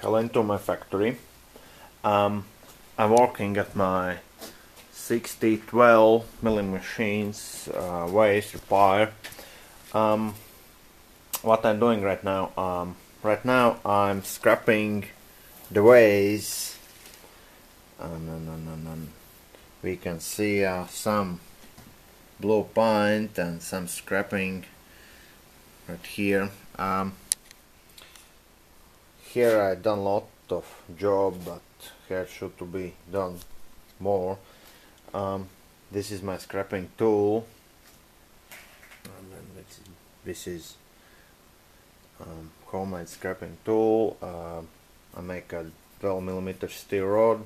Hello into my factory. I'm working at my 60-12 milling machines, waste repair. What I'm doing right now? I'm scrapping the waste, and we can see some blue paint and some scrapping right here. Here I done a lot of job, but here should to be done more. This is my scrapping tool, and then this is homemade scrapping tool. I make a 12mm steel rod,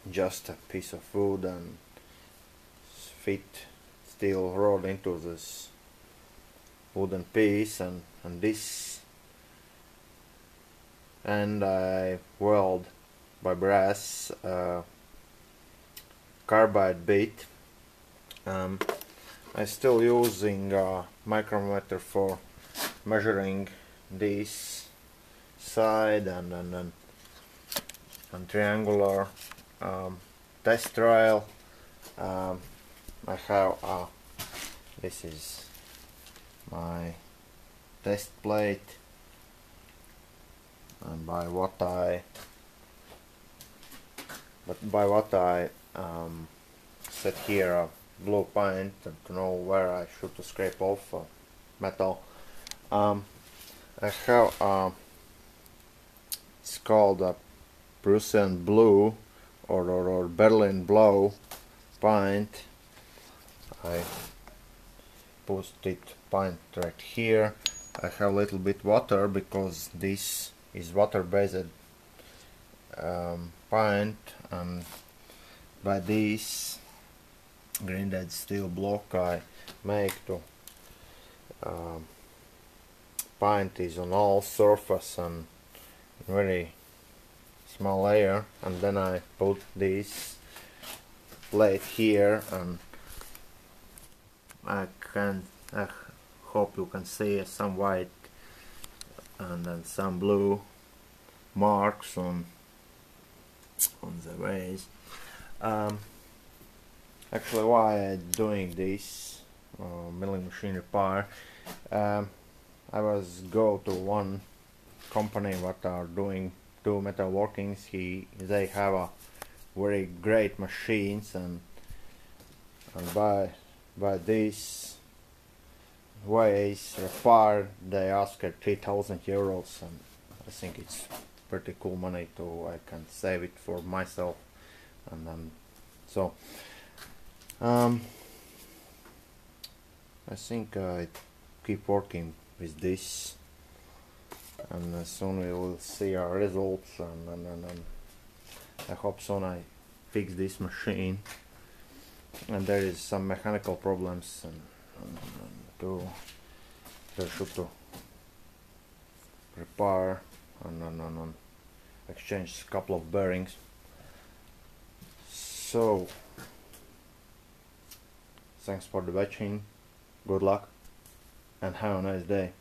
just a piece of wood, and fit steel rod into this wooden piece, and this, and I weld by brass carbide bit. I'm still using a micrometer for measuring this side, and triangular test rail. I have this is my test plate, and by what I set here a blue paint to know where I should to scrape off metal. I have it's called a Prussian blue or Berlin blue paint. I put it paint right here. I have a little bit water because this is water-based paint, and by this grinded steel block I make to paint is on all surface and very small layer, and then I put this plate here, and I hope you can see some white and then some blue marks on the ways. Actually, why I'm doing this milling machine repair, I was go to one company what are doing do metal workings. They have a very great machines, and by this ways repair they ask at 3,000 euros, and I think it's pretty cool money too. I can save it for myself, and so I think I keep working with this, and soon we will see our results, and I hope soon I fix this machine. And there is some mechanical problems, and there should to repair and exchange a couple of bearings. So thanks for the watching, good luck, and have a nice day.